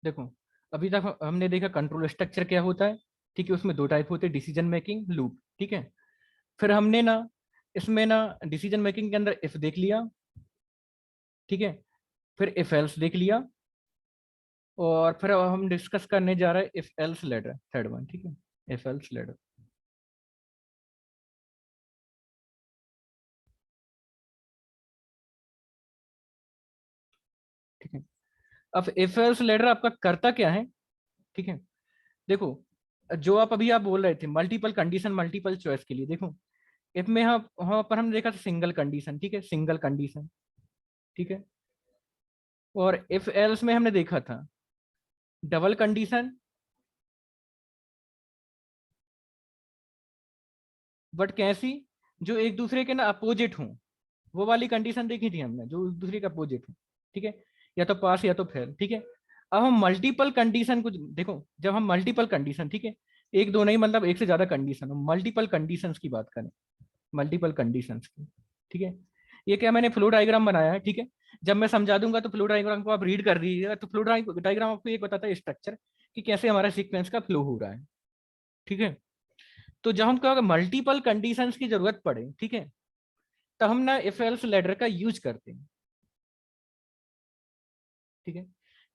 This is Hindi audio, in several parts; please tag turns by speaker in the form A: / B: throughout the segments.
A: देखो, अभी तक हमने देखा कंट्रोल स्ट्रक्चर क्या होता है, ठीक है। उसमें दो टाइप होते हैं, डिसीजन मेकिंग, लूप, ठीक है। फिर हमने ना इसमें ना डिसीजन मेकिंग के अंदर इफ देख लिया, ठीक है। फिर इफ एल्स देख लिया, और फिर अब हम डिस्कस करने जा रहे हैं if else ladder, third one, ठीक है। इफ एल्स लेटर, ठीक है। अब इफ एल्स लेटर आपका करता क्या है, ठीक है। देखो, जो आप अभी आप बोल रहे थे मल्टीपल कंडीशन मल्टीपल चॉइस के लिए, देखो इफ में यहाँ पर हमने देखा था सिंगल कंडीशन, ठीक है, सिंगल कंडीशन, ठीक है। और इफ एल्स में हमने देखा था डबल कंडीशन, बट कैसी, जो एक दूसरे के ना अपोजिट हों, वो वाली कंडीशन देखी थी हमने, जो एक दूसरे के अपोजिट हो, ठीक है। या तो पास या तो फेल, ठीक है। अब हम मल्टीपल कंडीशन को देखो, जब हम मल्टीपल कंडीशन, ठीक है, एक दो नहीं, मतलब एक से ज्यादा कंडीशन, मल्टीपल कंडीशंस की बात करें, मल्टीपल कंडीशंस की, ठीक है। ये क्या मैंने फ्लो डायग्राम बनाया है, ठीक है। जब मैं समझा दूंगा तो फ्लो डायग्राम को आप रीड कर दीजिएगा, तो फ्लो डायग्राम आपको एक बताता है स्ट्रक्चर कि कैसे हमारा सीक्वेंस का फ्लो हो रहा है, ठीक है। तो जब हमको मल्टीपल कंडीशंस की जरूरत पड़े, ठीक है, तब हम ना इफ एल्स लेटर का यूज करते हैं, ठीक है।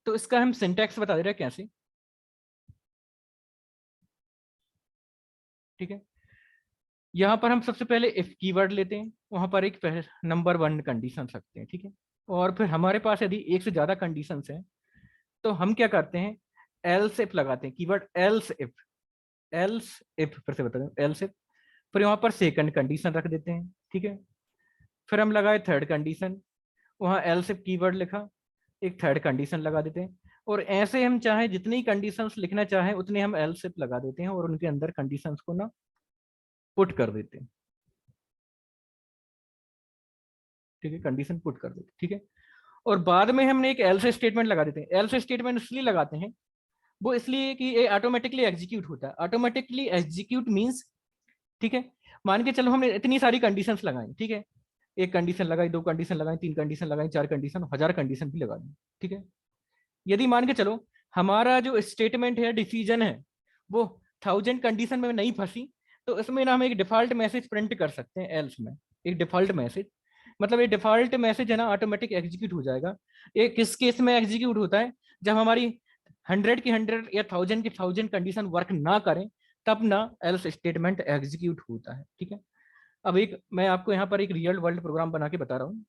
A: तो इसका हम सिंटैक्स बता दे रहे हैं कैसे, ठीक है। यहाँ पर हम सबसे पहले इफ कीवर्ड लेते हैं, वहां पर एक नंबर वन कंडीशन रखते हैं, ठीक है। और फिर हमारे पास यदि एक से ज्यादा कंडीशंस हैं, तो हम क्या करते हैं, एल्स इफ लगाते हैं, keyword else if, else if फिर से बता दें, एल्स इफ। फिर वहां पर सेकंड कंडीशन रख देते हैं, ठीक है। फिर हम लगाए थर्ड कंडीशन, वहां एल्स इफ कीवर्ड लिखा, एक थर्ड कंडीशन लगा देते हैं। और ऐसे हम चाहे जितनी कंडीशंस लिखना चाहें उतने हम एल्स इफ लगा देते हैं, और उनके अंदर कंडीशंस को ना पुट कर देते हैं, ठीक है, कंडीशन पुट कर देते हैं, ठीक है। और बाद में हमने एक एल्स स्टेटमेंट लगा देते हैं। एल्स स्टेटमेंट इसलिए लगाते हैं, वो इसलिए कि ये ऑटोमेटिकली एग्जीक्यूट होता है। ऑटोमेटिकली एग्जीक्यूट मींस, ठीक है, मान के चलो हमने इतनी सारी कंडीशंस लगाई, ठीक है, एक कंडीशन लगाई, दो कंडीशन लगाई, तीन कंडीशन लगाई, चार कंडीशन, हजार कंडीशन भी लगा दी, ठीक है। यदि मान के चलो हमारा जो स्टेटमेंट है, डिसीजन है, वो 1000 कंडीशन में नहीं फंसी, तो इसमें ना हम एक डिफॉल्ट मैसेज प्रिंट कर सकते हैं एल्स में, एक डिफॉल्ट मैसेज। मतलब ये डिफॉल्ट मैसेज है ना, ऑटोमेटिक एग्जीक्यूट हो जाएगा। ये किस केस में एग्जीक्यूट होता है, जब हमारी 100 की 100 या 1000 की 1000 कंडीशन वर्क ना करें, तब ना एल्स स्टेटमेंट एग्जीक्यूट होता है, ठीक है। अब एक मैं आपको यहाँ पर एक रियल वर्ल्ड प्रोग्राम बना के बता रहा हूँ,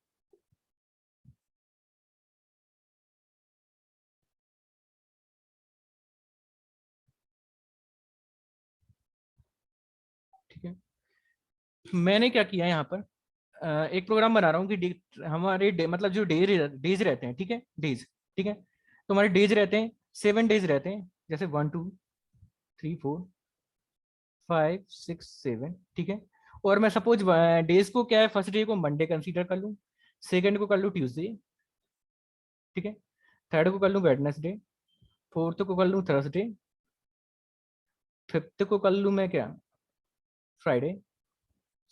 A: ठीक है। मैंने क्या किया यहाँ पर, एक प्रोग्राम बना रहा हूँ कि हमारे मतलब जो डेज रहते हैं, ठीक है, डेज, ठीक है। तो हमारे डेज रहते हैं, 7 डेज रहते हैं, जैसे 1 2 3 4 5 6 7, ठीक है। और मैं सपोज डेज को क्या है, फर्स्ट डे को मंडे कंसीडर कर लूँ, सेकंड को कर लूँ ट्यूसडे, ठीक है, थर्ड को कर लूँ वेडनेसडे, फोर्थ को कर लूँ थर्सडे, फिफ्थ को कर लूँ मैं क्या, फ्राइडे,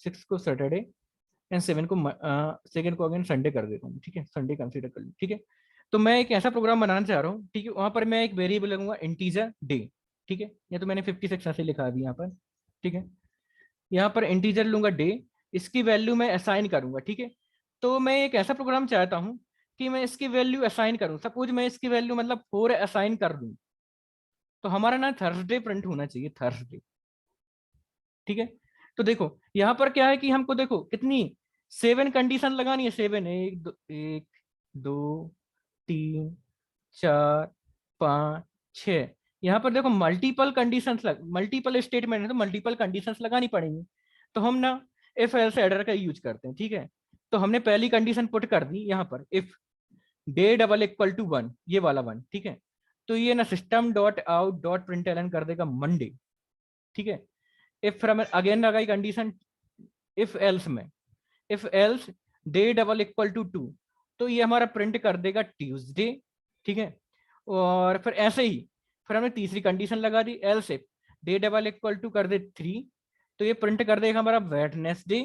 A: सिक्स को सैटरडे, एंड सेवन को सेकंड को अगेन संडे कर देता हूँ, ठीक है, संडे कंसीडर कर लूँ, ठीक है। तो मैं एक ऐसा प्रोग्राम बनाना चाह रहा हूँ, ठीक है, वहां पर मैं एक वेरिएबल लगूंगा इंटीजर डे, ठीक है। या तो मैंने 56 ऐसे लिखा अभी यहाँ पर, ठीक है। यहाँ पर इंटीजर लूंगा डे, इसकी वैल्यू मैं असाइन करूंगा, ठीक है। तो मैं एक ऐसा प्रोग्राम चाहता हूँ कि मैं इसकी वैल्यू असाइन करूँ, सपोज मैं इसकी वैल्यू मतलब 4 असाइन कर दूँ, तो हमारा ना थर्सडे प्रिंट होना चाहिए, थर्सडे, ठीक है। तो देखो यहाँ पर क्या है कि हमको देखो कितनी 7 कंडीशन लगानी है, 7, एक दो तीन चार पाँच छः। यहाँ पर देखो मल्टीपल कंडीशंस मल्टीपल स्टेटमेंट है, तो मल्टीपल कंडीशंस लगानी पड़ेंगी। तो हम ना इफ एल्स एडर का यूज करते हैं, ठीक है। तो हमने पहली कंडीशन पुट कर दी यहाँ पर, if day double equal to 1, ये वाला 1, ठीक है। तो ये ना system dot out dot println कर देगा मंडे, ठीक है। इफ फिर हमें अगेन लगाई कंडीशन इफ एल्स में, if else day double equal to 2, तो ये हमारा प्रिंट कर देगा ट्यूसडे, ठीक है। और फिर ऐसे ही फिर हमने तीसरी कंडीशन लगा दी, else if day double equal to कर दे 3, तो ये प्रिंट कर देगा हमारा वेडनेसडे।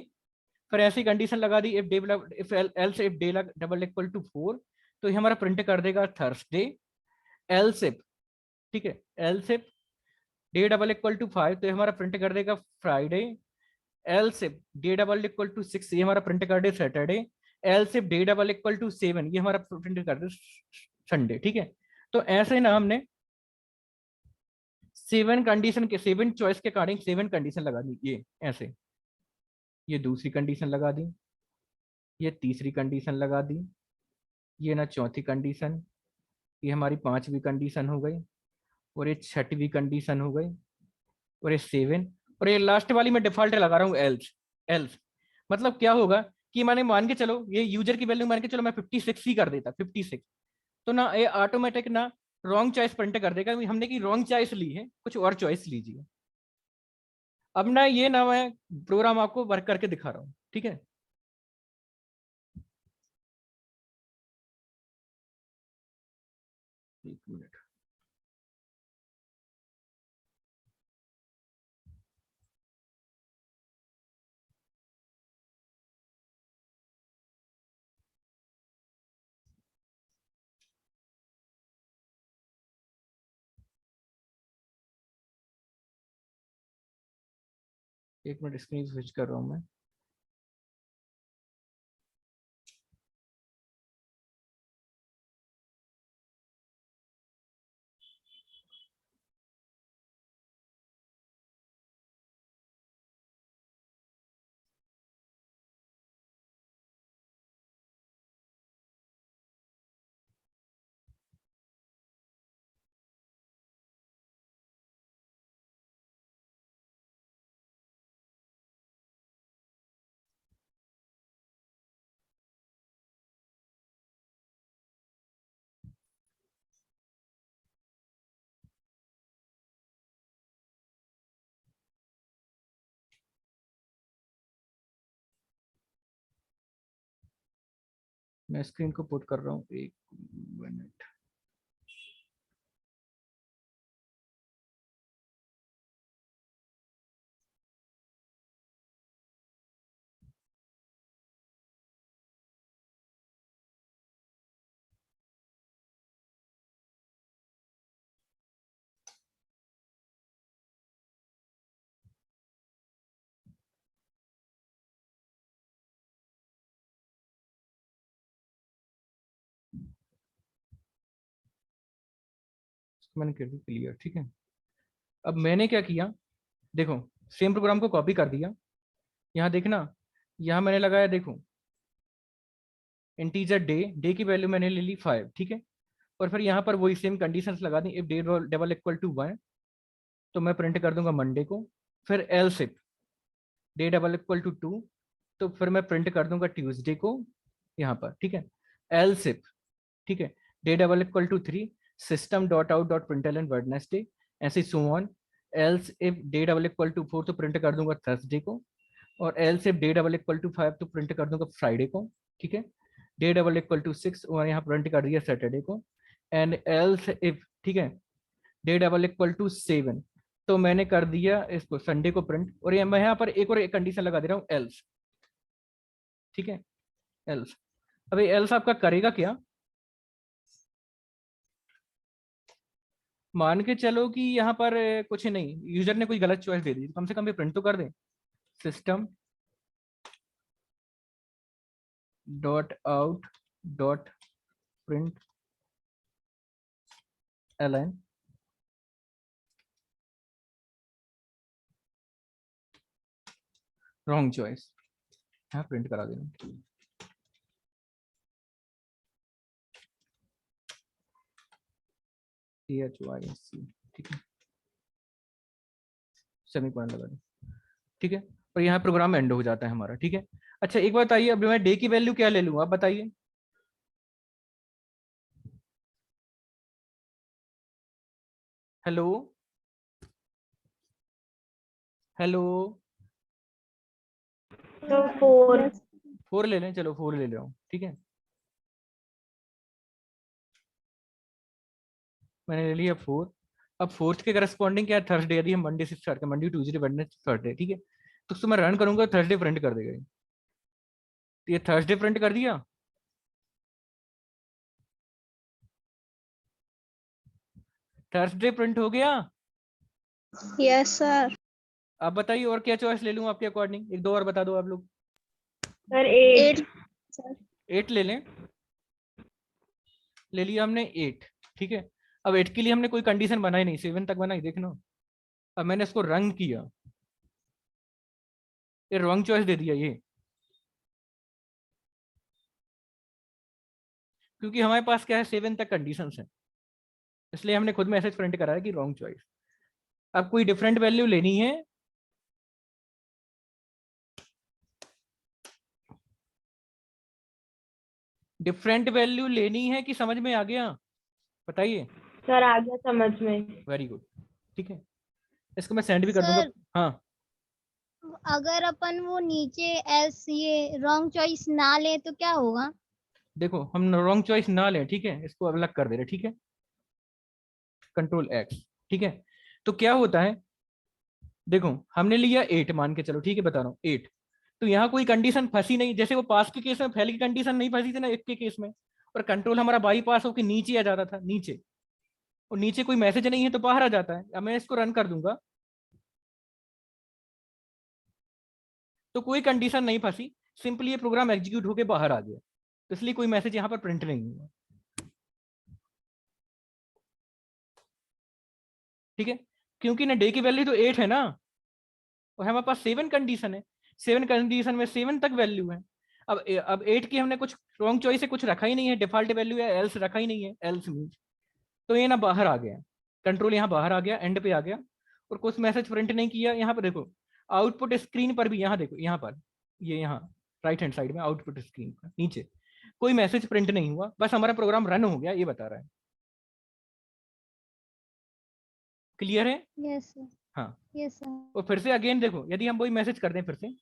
A: फिर ऐसी कंडीशन लगा दी, if else if day double equal to 4, तो ये हमारा प्रिंट कर देगा थर्सडे। एल सिप, ठीक है, else if day double equal to 5, तो ये हमारा प्रिंट कर देगा Friday. Else if day double equal to 6, ये हमारा प्रिंट कर दे Saturday. Else if day double equal to 7, ये हमारा प्रिंट कर दे संडे, ठीक है। तो ऐसे ना हमने 7 कंडीशन के, 7 चॉइस के अकॉर्डिंग 7 कंडीशन लगा दी, ये ऐसे, ये दूसरी कंडीशन लगा दी, ये तीसरी कंडीशन लगा दी, ये ना चौथी कंडीशन, ये हमारी पांचवी कंडीशन हो गई, और ये छठवीं कंडीशन हो गई, और ये 7, और ये लास्ट वाली मैं डिफॉल्ट लगा रहा हूँ एल्स। एल्स मतलब क्या होगा कि मैंने मान के चलो, ये यूजर की वैल्यू मान के चलो मैं 56 ही कर देता, 56, तो ना ये ऑटोमेटिक ना रॉन्ग चॉइस प्रिंट कर देगा, हमने की रॉन्ग चॉइस ली है, कुछ और चॉइस लीजिए। अब ना ये ना मैं प्रोग्राम आपको वर्क करके दिखा रहा हूँ, ठीक है। एक मिनट, एक मिनट स्क्रीन स्विच कर रहा हूँ मैं। मैं स्क्रीन को पुट कर रहा हूँ, एक मिनट। मैंने कर दी क्लियर, ठीक है। अब मैंने क्या किया, देखो, सेम प्रोग्राम को कॉपी कर दिया, यहाँ देखना, यहाँ मैंने लगाया, देखो, इंटीजर डे, डे की वैल्यू मैंने ले ली 5, ठीक है। और फिर यहाँ पर वही सेम कंडीशंस लगा दी, if day double equal to 1, तो मैं प्रिंट कर दूंगा मंडे को। फिर else if day double equal to 2, तो फिर मैं प्रिंट कर दूंगा ट्यूसडे को यहाँ पर, ठीक है। एल्स इफ, ठीक है, day double equal to 3, system dot out dot println Wednesday, ऐसे so on. Else if day double equal to 4, तो प्रिंट कर दूंगा थर्सडे को। और else if day double equal to 5, तो प्रिंट कर दूंगा फ्राइडे को, ठीक है। डे डबल इक्वल टू 6, और यहाँ प्रिंट कर दिया सैटरडे को। एंड एल्स इफ, ठीक है, डे डबल इक्वल टू 7, तो मैंने कर दिया इसको संडे को प्रिंट। और ये मैं यहाँ पर एक और एक कंडीशन लगा दे रहा हूँ, एल्स, ठीक है, एल्स। अभी एल्स आपका करेगा क्या, मान के चलो कि यहाँ पर कुछ नहीं, यूजर ने कोई गलत चॉइस दे दी, कम से कम ये प्रिंट तो कर दे, system dot out dot println wrong choice, यहाँ प्रिंट करा देना। THYC, ठीक है, सेमी कोलन लगा दें, ठीक है। और यहाँ प्रोग्राम एंड हो जाता है हमारा, ठीक है। अच्छा एक बात बताइए, अब मैं डे की वैल्यू क्या ले लूँ, आप बताइए। हेलो, हेलो,
B: तो 4।
A: 4 ले लें, चलो 4 ले लो, ठीक है। मैंने ले लिया 4। अब फोर्थ के करस्पॉन्डिंग क्या है, थर्सडे, यदि हम मंडे से स्टार्ट करें, मंडे ट्यूजडे वेडनेसडे थर्सडे, ठीक है, तो उसको मैं रन करूंगा, थर्सडे प्रिंट कर देगा तो ये थर्सडे प्रिंट कर दिया। थर्सडे प्रिंट हो गया?
B: Yes sir.
A: आप बताइए और क्या चॉइस ले लूं आपके अकॉर्डिंग, एक दो और बता दो आप लोग।
C: सर 8।
B: 8 सर।
A: 8 ले लें, ले लिया हमने 8। ठीक है, अब 8 के लिए हमने कोई कंडीशन बनाई नहीं, 7 तक बनाई, देखना। अब मैंने इसको रंग किया, ये रॉन्ग चॉइस दे दिया ये, क्योंकि हमारे पास क्या है 7 तक कंडीशंस है, इसलिए हमने खुद मैसेज प्रिंट कराया कि रॉन्ग चॉइस। अब कोई डिफरेंट वैल्यू लेनी है, डिफरेंट वैल्यू लेनी है कि समझ में आ गया, बताइए।
C: सर आ गया समझ में।
A: वेरी गुड, ठीक है, इसको मैं सेंड भी कर दूंगा।
B: सर
A: हाँ,
B: अगर अपन वो नीचे एल्स ये रॉन्ग चॉइस ना ले तो क्या होगा?
A: देखो हम रॉन्ग चॉइस ना लें, ठीक है, इसको अलग कर दे रहे, ठीक है, कंट्रोल एक्स, ठीक है। तो क्या होता है, देखो हमने लिया 8 मान के चलो, ठीक है, बता रहा हूँ 8। तो यहाँ कोई कंडीशन फंसी नहीं, जैसे वो पास के केस में फेल की कंडीशन नहीं फंसी थी ना एक के केस में, और कंट्रोल हमारा बाई पास होकर नीचे आ जाता था, नीचे, और नीचे कोई मैसेज नहीं है तो बाहर आ जाता है। अब मैं इसको रन कर दूंगा तो कोई कंडीशन नहीं फंसी, सिंपली ये प्रोग्राम एग्जीक्यूट होकर बाहर आ गया, तो इसलिए कोई मैसेज यहाँ पर प्रिंट नहीं हुआ, ठीक है, क्योंकि ना डे की वैल्यू तो 8 है ना, और हमारे पास 7 कंडीशन है, 7 कंडीशन में 7 तक वैल्यू है। अब 8 की हमने कुछ रॉन्ग चॉइस से कुछ रखा ही नहीं है, डिफॉल्ट वैल्यू है एल्स रखा ही नहीं है, एल्स मीन्स तो ये ना बाहर आ गया, कंट्रोल यहाँ बाहर आ गया, एंड पे आ गया, और कुछ मैसेज प्रिंट नहीं किया। यहाँ पर देखो आउटपुट स्क्रीन पर भी, यहाँ देखो यहाँ पर, ये यहाँ राइट हैंड साइड में आउटपुट स्क्रीन पर नीचे कोई मैसेज प्रिंट नहीं हुआ, बस हमारा प्रोग्राम रन हो गया, ये बता रहा है। क्लियर है?
B: Yes sir.
A: हाँ,
B: यस सर।
A: और फिर से अगेन देखो, यदि हम वही मैसेज कर दें फिर से,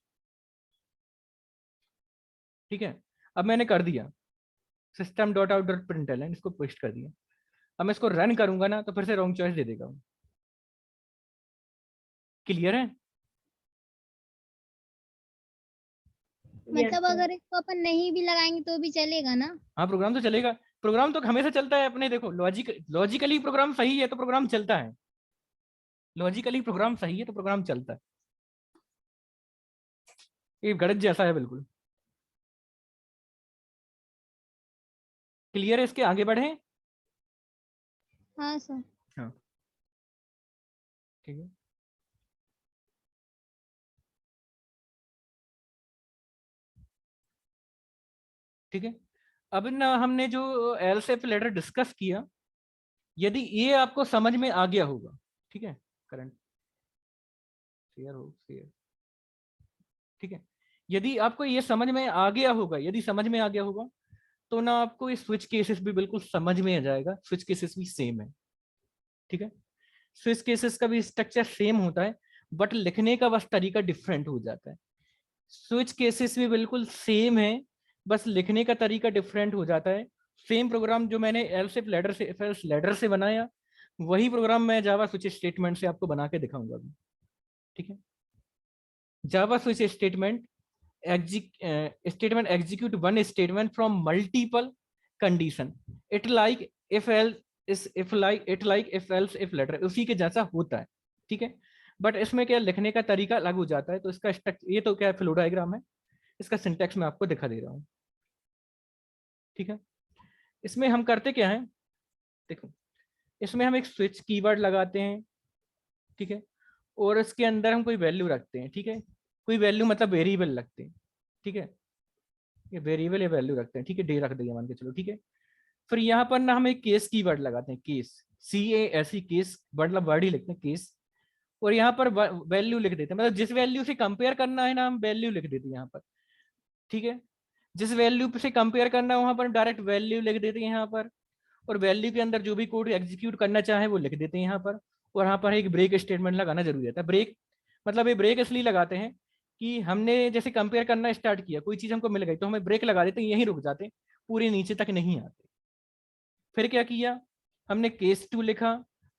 A: ठीक है, अब मैंने कर दिया system dot out dot println, इसको पेस्ट कर दिया। अब मैं इसको रन करूंगा ना तो फिर से रॉन्ग चॉइस दे देगा। क्लियर है?
B: मतलब अगर इसको अपन नहीं भी लगाएंगे तो भी चलेगा ना?
A: हाँ, प्रोग्राम तो चलेगा, प्रोग्राम तो हमेशा चलता है अपने, देखो लॉजिकली प्रोग्राम सही है तो प्रोग्राम चलता है, लॉजिकली प्रोग्राम सही है तो प्रोग्राम चलता है, ये गणित जैसा है बिल्कुल। क्लियर है? इसके आगे बढ़े?
B: हाँ सर।
A: हाँ, ठीक है, ठीक है। अब ना हमने जो एलसेफ लेटर डिस्कस किया, यदि ये आपको समझ में आ गया होगा, ठीक है, करंट शेयर हो शेयर, ठीक है, यदि आपको ये समझ में आ गया होगा, यदि समझ में आ गया होगा तो ना आपको ये स्विच केसेस भी बिल्कुल समझ में आ जाएगा, स्विच केसेस भी सेम है, ठीक है, स्विच केसेस का भी स्ट्रक्चर सेम होता है, बट लिखने का बस तरीका डिफरेंट हो जाता है। स्विच केसेस भी बिल्कुल सेम है, बस लिखने का तरीका डिफरेंट हो जाता है। सेम प्रोग्राम जो मैंने एल्सेफ लेटर से इफ एल्स लेटर से बनाया, वही प्रोग्राम मैं जावा स्विच स्टेटमेंट से आपको बना के दिखाऊंगा अभी, ठीक है। Java switch statement execute one statement from multiple condition, it like if else is if like it like if else if letter, उसी के जैसा होता है, ठीक है, बट इसमें क्या लिखने का तरीका अलग हो जाता है। तो इसका ये तो क्या फ्लो डायग्राम है, इसका सिंटेक्स मैं आपको दिखा दे रहा हूँ, ठीक है। इसमें हम करते क्या है, देखो इसमें हम एक स्विच कीवर्ड लगाते हैं, ठीक है, और इसके अंदर हम कोई वैल्यू रखते हैं, ठीक है, कोई वैल्यू मतलब वेरिएबल रखते हैं, ठीक है, ये वेरिएबल या वैल्यू रखते हैं, ठीक है, डे रख देंगे मान के चलो, ठीक है। फिर यहाँ पर ना हम एक केस कीवर्ड लगाते हैं, केस CASE, केस मतलब वर्ड ही लिखते हैं केस, और यहाँ पर वैल्यू लिख देते हैं, मतलब जिस वैल्यू से कंपेयर करना है ना हम वैल्यू लिख देते हैं यहाँ पर, ठीक है, जिस वैल्यू से कंपेयर करना है वहां पर डायरेक्ट वैल्यू लिख देते हैं यहाँ पर, और वैल्यू के अंदर जो भी कोड एग्जीक्यूट करना चाहे वो लिख देते हैं यहाँ पर, और यहाँ पर एक ब्रेक स्टेटमेंट लगाना जरूरी रहता है। ब्रेक मतलब ये ब्रेक इसलिए लगाते हैं कि हमने जैसे कंपेयर करना स्टार्ट किया, कोई चीज हमको मिल गई तो हमें ब्रेक लगा देते हैं, यहीं रुक जाते हैं, पूरे नीचे तक नहीं आते। फिर क्या किया, हमने केस 2 लिखा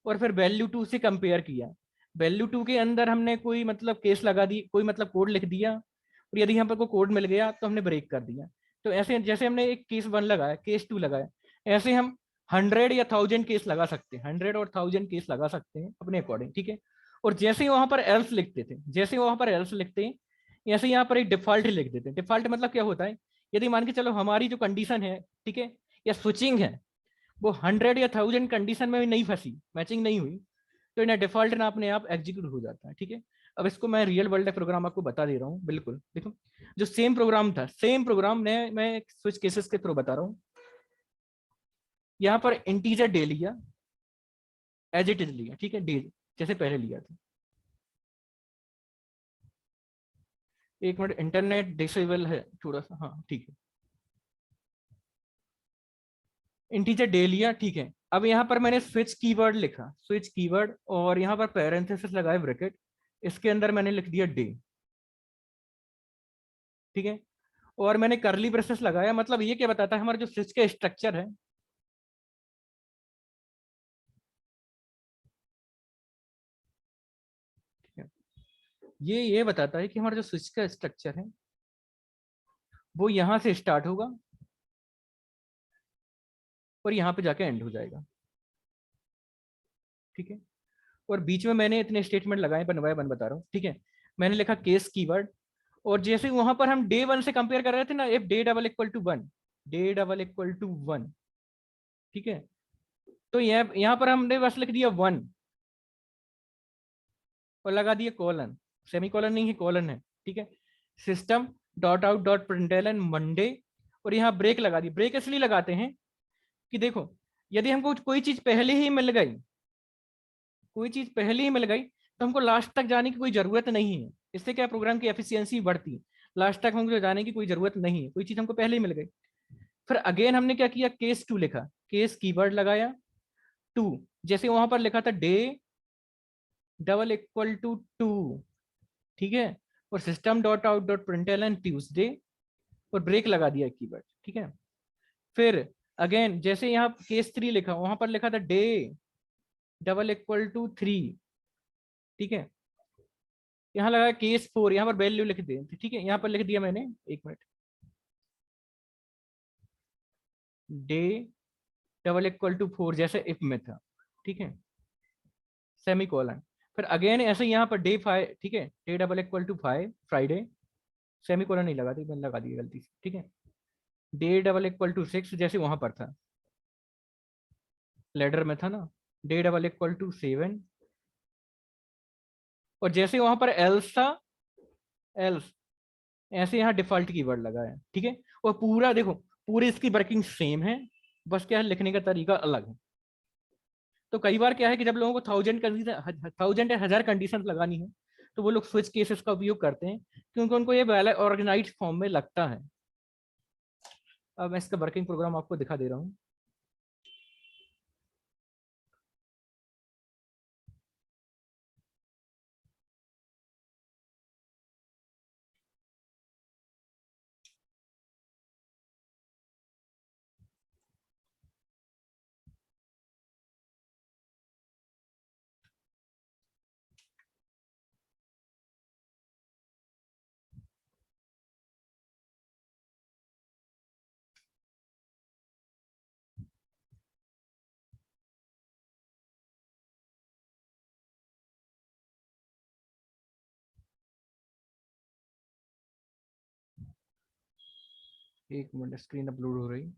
A: और फिर वैल्यू 2 से कंपेयर किया, वैल्यू 2 के अंदर हमने कोई मतलब केस लगा दी, कोई मतलब कोड लिख दिया, और यदि यहाँ पर कोई कोड मिल गया तो हमने ब्रेक कर दिया। तो ऐसे जैसे हमने एक केस 1 लगाया, केस 2 लगाया, ऐसे हम 100 या 1000 केस लगा सकते हैं, 100 और 1000 केस लगा सकते हैं अपने अकॉर्डिंग, ठीक है। और जैसे ही वहां पर एल्स लिखते थे, जैसे ही वहां पर एल्स लिखते हैं, ऐसे यहाँ पर एक डिफॉल्ट लिख देते हैं। डिफॉल्ट मतलब क्या होता है, यदि मान के चलो हमारी जो कंडीशन है, ठीक है, या स्विचिंग है, वो 100 या 1000 कंडीशन में भी नहीं फंसी, मैचिंग नहीं हुई, तो इन्हें डिफॉल्ट ना अपने आप एग्जीक्यूट हो जाता है, ठीक है। अब इसको मैं रियल वर्ल्ड प्रोग्राम आपको बता दे रहा हूँ, बिल्कुल देखो, जो सेम प्रोग्राम था, सेम प्रोग्राम मैं स्विच केसेस के थ्रू बता रहा हूँ। यहाँ पर इंटीजर डे लिया, एज इट इज लिया, ठीक है, डे जैसे पहले लिया था। एक मिनट, इंटरनेट डिसेबल है थोड़ा सा, हाँ ठीक है। इंटीजर डे लिया, ठीक है। अब यहाँ पर मैंने स्विच कीवर्ड लिखा, स्विच कीवर्ड, और यहाँ पर पैरेंथेसिस लगाए ब्रैकेट, इसके अंदर मैंने लिख दिया डे, ठीक है। और मैंने करली ब्रेसेस लगाया, मतलब ये क्या बताता है, हमारा जो स्विच का स्ट्रक्चर है, ये बताता है कि हमारा जो स्विच का स्ट्रक्चर है वो यहाँ से स्टार्ट होगा और यहाँ पे जाके एंड हो जाएगा, ठीक है। और बीच में मैंने इतने स्टेटमेंट लगाए, वन बाय वन बता रहा हूँ, ठीक है। मैंने लिखा केस कीवर्ड, और जैसे वहां पर हम डे 1 से कंपेयर कर रहे थे ना, if day double equal to 1, day double equal to 1, ठीक है, तो यहाँ पर हमने बस लिख दिया 1 और लगा दिया कॉलन, सेमी कॉलन नहीं है, कॉलन है, ठीक है। System dot out dot println Monday, और यहाँ ब्रेक लगा दी। ब्रेक इसलिए लगाते हैं कि देखो, यदि हमको कोई चीज पहले ही मिल गई, कोई चीज पहले ही मिल गई, तो हमको लास्ट तक जाने की कोई जरूरत नहीं है। इससे क्या, प्रोग्राम की एफिशिएंसी बढ़ती है, लास्ट तक हमको जाने की कोई जरूरत नहीं है, कोई चीज हमको पहले ही मिल गई। फिर अगेन हमने क्या किया, केस 2 लिखा, केस कीवर्ड लगाया 2, जैसे वहां पर लिखा था डे डबल इक्वल टू 2, ठीक है, और system dot out dot println Tuesday, और ब्रेक लगा दिया कीवर्ड, ठीक है। फिर अगेन जैसे यहाँ केस 3 लिखा, वहां पर लिखा था डे डबल इक्वल टू 3, ठीक है। यहाँ लगा केस 4, यहाँ पर वैल्यू लिख दे, ठीक है, यहाँ पर लिख दिया मैंने, एक minute, day double equal to 4 जैसे इफ में था, ठीक है, सेमी कॉलन। फिर अगेन ऐसे यहाँ पर डे 5, ठीक है, day double equal to 5 Friday, semicolon नहीं लगा दी, मैंने लगा दी गलती से, ठीक है। डे डबल इक्वल टू 6 जैसे वहां पर था, लेडर में था ना, डे डबल इक्वल टू 7, और जैसे वहां पर एल्स था, एल्स, ऐसे यहाँ डिफॉल्ट कीवर्ड लगा है, ठीक है। और पूरा देखो, पूरी इसकी वर्किंग सेम है, बस क्या है, लिखने का तरीका अलग है। तो कई बार क्या है कि जब लोगों को 1000 कंडीशन, 1000 या 1000 कंडीशन लगानी है, तो वो लोग स्विच केसेस का उपयोग करते हैं, क्योंकि उनको ये वेल ऑर्गेनाइज्ड फॉर्म में लगता है। अब मैं इसका वर्किंग प्रोग्राम आपको दिखा दे रहा हूँ। एक मिनट, स्क्रीन अपलोड हो रही।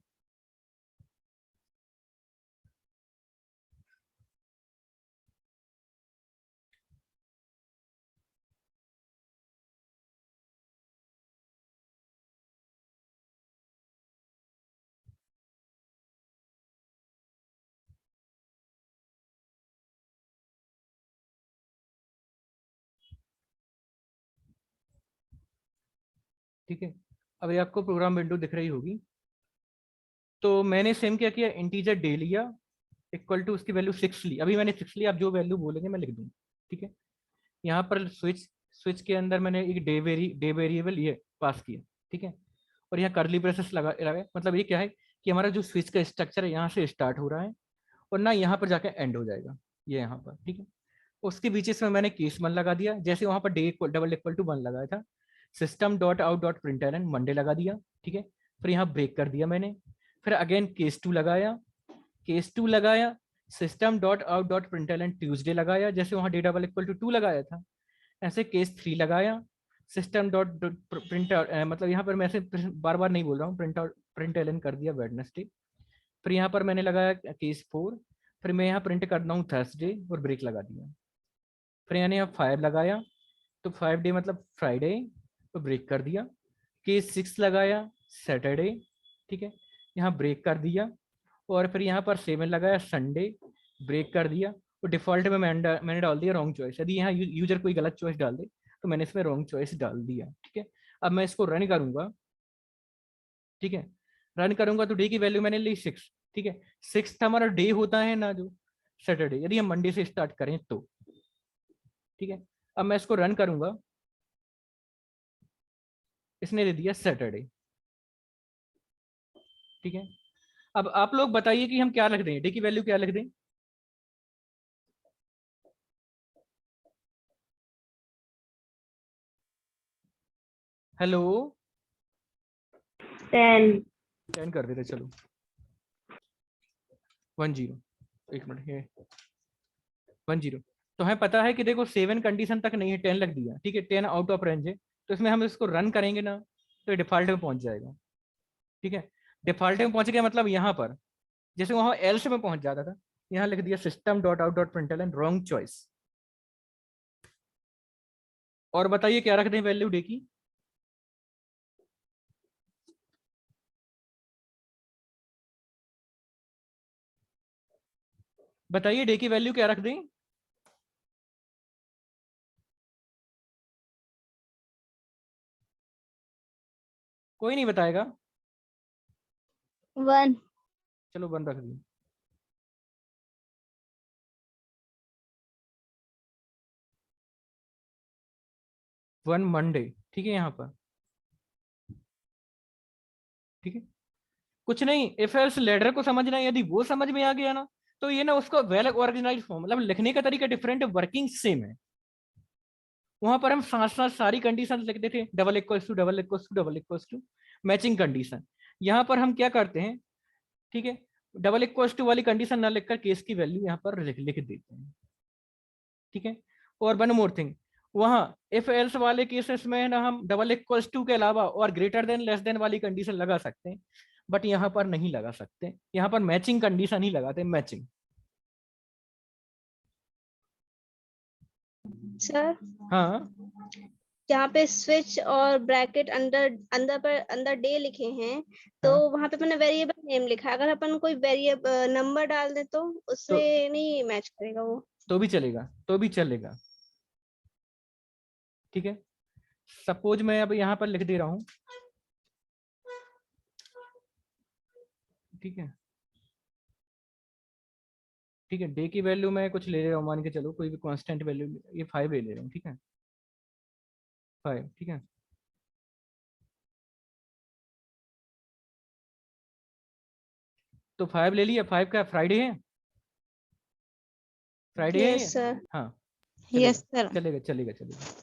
A: ठीक है, अब ये आपको प्रोग्राम विंडो दिख रही होगी। तो मैंने सेम क्या किया, इंटीजर डे लिया, इक्वल टू उसकी वैल्यू 6 ली, अभी मैंने 6 लिया, आप जो वैल्यू बोलेंगे मैं लिख दूंगा, ठीक है। यहाँ पर स्विच, स्विच के अंदर मैंने एक डे वेरिएबल ये पास किया, ठीक है। और यहाँ करली ब्रेसेस लगा, मतलब ये क्या है कि हमारा जो स्विच का स्ट्रक्चर है यहाँ से स्टार्ट हो रहा है और ना यहाँ पर जाके एंड हो जाएगा, ये यहाँ पर, ठीक है। उसके बीच इसमें मैंने केस 1 लगा दिया, जैसे वहां per day double equal to 1 लगाया था, system dot out dot println Monday लगा दिया, ठीक है। फिर यहाँ ब्रेक कर दिया मैंने, फिर अगेन केस 2 लगाया, केस 2 लगाया, system dot out dot println Tuesday लगाया, जैसे वहाँ डे डबल इक्वल टू 2 लगाया था, ऐसे केस 3 लगाया, सिस्टम डॉट प्रिंट मतलब यहाँ पर मैं ऐसे बार बार नहीं बोल रहा हूँ, प्रिंट आउट प्रिंटलन कर दिया वेडनेसडे। फिर यहाँ पर मैंने लगाया केस 4, फिर मैं यहाँ प्रिंट करता हूँ थर्सडे और ब्रेक लगा दिया। फिर मैंने यहाँ 5 लगाया, तो 5 डे मतलब फ्राइडे, तो ब्रेक कर दिया। केस 6 लगाया सैटरडे, ठीक है, यहाँ ब्रेक कर दिया। और फिर यहाँ पर 7 लगाया संडे, ब्रेक कर दिया। तो डिफॉल्ट में मैंने डाल दिया रॉन्ग चॉइस। यदि यहाँ यूजर कोई गलत चॉइस डाल दे तो मैंने इसमें रॉन्ग चॉइस डाल दिया, ठीक है। अब मैं इसको रन करूंगा, ठीक है, रन करूंगा तो डे की वैल्यू मैंने ली 6, ठीक है। 6 हमारा डे होता है ना, जो सैटरडे, यदि हम मंडे से स्टार्ट करें तो, ठीक है। अब मैं इसको रन करूंगा, इसने दे दिया सैटरडे, ठीक है। अब आप लोग बताइए कि हम क्या लिख दें, डे की वैल्यू क्या लिख दें? हेलो,
C: 10.
A: 10 कर देते, चलो 10, एक मिनट है 10। तो हमें पता है कि देखो 7 कंडीशन तक नहीं है, 10 लग दिया, ठीक है, 10 आउट ऑफ रेंज है। तो इसमें हम इसको रन करेंगे ना, तो डिफॉल्ट में पहुंच जाएगा, ठीक है। डिफॉल्ट में पहुंच गया मतलब यहाँ पर जैसे वहां एल्स में पहुंच जाता था, यहाँ लिख दिया system dot out dot println wrong choice. और बताइए क्या रख दें वैल्यू डे की? बताइए डे की वैल्यू क्या रख दें? कोई नहीं बताएगा,
B: 1।
A: चलो 1 रख दी। वन मंडे, ठीक है, यहाँ पर, ठीक है। कुछ नहीं, इफ एल्स लेडर को समझना है, यदि वो समझ में आ गया ना, तो ये ना उसको वेल ऑर्गेनाइज फॉर्म, मतलब लिखने का तरीका डिफरेंट है, वर्किंग सेम है। वहां पर हम साथ साथ सारी कंडीशन लिखते थे, double equals to double equals to double equals to matching condition. यहाँ पर हम क्या करते हैं, ठीक है, डबल इक्वल्स टू वाली कंडीशन ना लिखकर केस की वैल्यू यहाँ पर लिख देते हैं, ठीक है। और वन मोर थिंग, वहाँ इफ एल्स वाले केसेस में ना हम डबल इक्वल्स टू के अलावा और ग्रेटर देन लेस देन वाली कंडीशन लगा सकते हैं, बट यहाँ पर नहीं लगा सकते, यहाँ पर मैचिंग कंडीशन ही लगाते हैं, मैचिंग।
D: सर
A: हाँ,
D: जहाँ पे स्विच और ब्रैकेट अंदर अंदर डे लिखे हैं, तो
A: हाँ।
D: वहाँ पे मैंने वेरिएबल नेम लिखा है। अगर अपन कोई वेरिएबल नंबर डाल दे तो उससे नहीं मैच करेगा वो।
A: तो भी चलेगा, तो भी चलेगा, ठीक है। सपोज मैं अब यहाँ पर लिख दे रहा हूँ, ठीक है, ठीक है, डे की वैल्यू मैं कुछ ले रहा हूँ, मान के चलो कोई भी कांस्टेंट वैल्यू, ये 5 ले रहा हूँ, ठीक है, 5, ठीक है। तो 5 ले लिया, 5 का फ्राइडे है, फ्राइडे है ये?
D: Yes sir.
A: हाँ,
D: यस
A: चलेगा
D: सर।
A: चलेगा चलेगा चलेगा।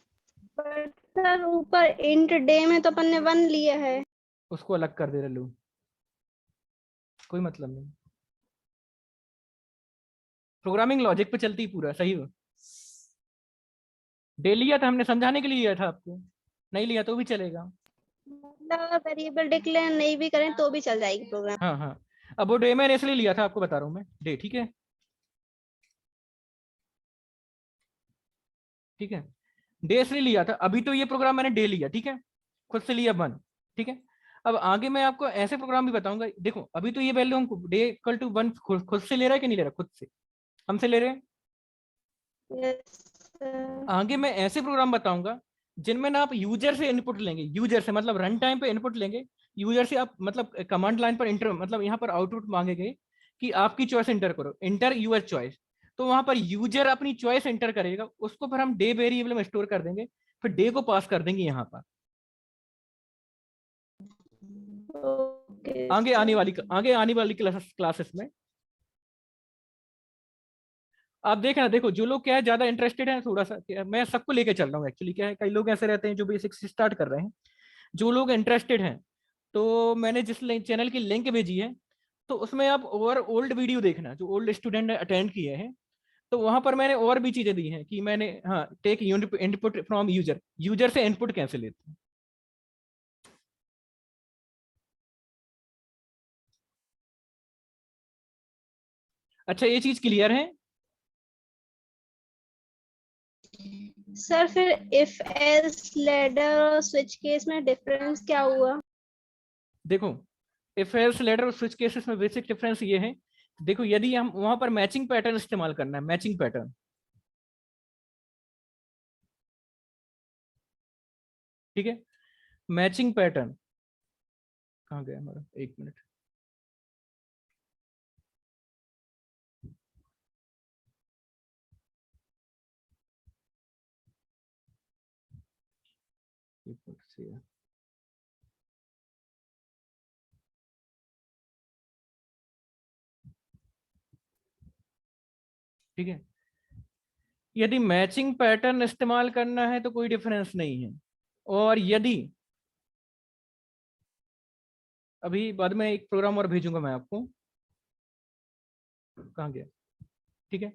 D: पर सर ऊपर इंट डे में तो अपन ने 1 लिया है।
A: उसको अलग कर दे रहे लो, कोई मतलब नहीं, प्रोग्रामिंग लॉजिक पे चलती पूरा सही हो। डे लिया था हमने, समझाने के लिए लिया था आपको, नहीं लिया तो भी चलेगा।
D: मतलब वेरिएबल डिक्लेयर नहीं भी करें तो भी चल जाएगी प्रोग्राम।
A: हाँ हाँ, अब वो डे मैंने इसलिए लिया था, आपको बता रहा हूँ मैं, डे, ठीक है, ठीक है, डे इसलिए लिया था। अभी तो ये प्रोग्राम मैंने डे लिया, ठीक है, खुद से लिया 1, ठीक है। अब आगे मैं आपको ऐसे प्रोग्राम भी बताऊंगा, देखो अभी तो ये वैल्यू हम डे इक्वल टू 1 खुद से ले रहा है कि नहीं ले रहा, खुद से, हमसे ले रहे हैं।
D: Yes sir.
A: आगे मैं ऐसे प्रोग्राम बताऊंगा जिनमें ना आप यूजर से इनपुट लेंगे, यूजर से मतलब रन टाइम पे इनपुट लेंगे, यूजर से आप मतलब कमांड लाइन पर इंटर, मतलब यहाँ पर आउटपुट मांगेंगे कि आपकी चॉइस इंटर करो, इंटर यूर चॉइस। तो वहां पर यूजर अपनी चॉइस इंटर करेगा, उसको फिर हम डे वेरिएबल में स्टोर कर देंगे, फिर डे को पास कर देंगे यहाँ पर।
D: ओके
A: आगे आने वाली क्लासेस में आप देखना, देखो जो लोग क्या है ज्यादा इंटरेस्टेड है, थोड़ा सा मैं सबको लेके चल रहा हूँ एक्चुअली, क्या है कई लोग ऐसे रहते हैं जो बेसिक से स्टार्ट कर रहे हैं, जो लोग इंटरेस्टेड हैं, तो मैंने जिस चैनल की लिंक भेजी है तो उसमें आप और ओल्ड वीडियो देखना जो ओल्ड स्टूडेंट ने अटेंड किए हैं, तो वहां पर मैंने और भी चीजें दी हैं कि मैंने, हाँ, take input from user, user से इनपुट कैसे लेते हैं। अच्छा, ये चीज क्लियर है?
D: सर फिर इफ एल्स लैडर और स्विच केस में डिफरेंस क्या हुआ?
A: देखो, इफ एल्स लेटर और स्विच केसेस में बेसिक डिफरेंस ये है, देखो यदि हम वहां पर मैचिंग पैटर्न इस्तेमाल करना है, मैचिंग पैटर्न, ठीक है, मैचिंग पैटर्न कहाँ गया हमारा, एक मिनट, ठीक है, यदि मैचिंग पैटर्न इस्तेमाल करना है तो कोई डिफरेंस नहीं है, और यदि, अभी बाद में एक प्रोग्राम और भेजूंगा मैं आपको, कहाँ गया, ठीक है,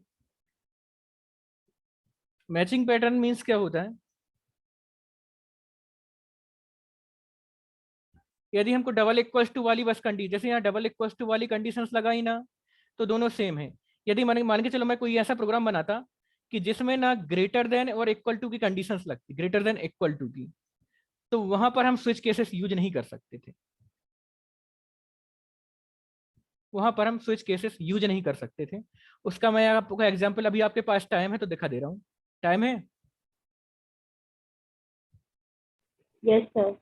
A: मैचिंग पैटर्न मीन्स क्या होता है, यदि हमको डबल इक्वल्स टू वाली बस कंडीशन, जैसे यहाँ डबल इक्वल्स टू वाली कंडीशंस लगाई ना, तो दोनों सेम है। यदि मान के चलो मैं कोई ऐसा प्रोग्राम बनाता कि जिसमें ना ग्रेटर देन और इक्वल टू की कंडीशंस लगती, ग्रेटर देन इक्वल टू की, तो वहां पर हम स्विच केसेस यूज नहीं कर सकते थे, वहां पर हम स्विच केसेस यूज नहीं कर सकते थे। उसका मैं आपको एग्जांपल, अभी आपके पास टाइम है तो दिखा दे रहा हूँ, टाइम है?
C: Yes sir.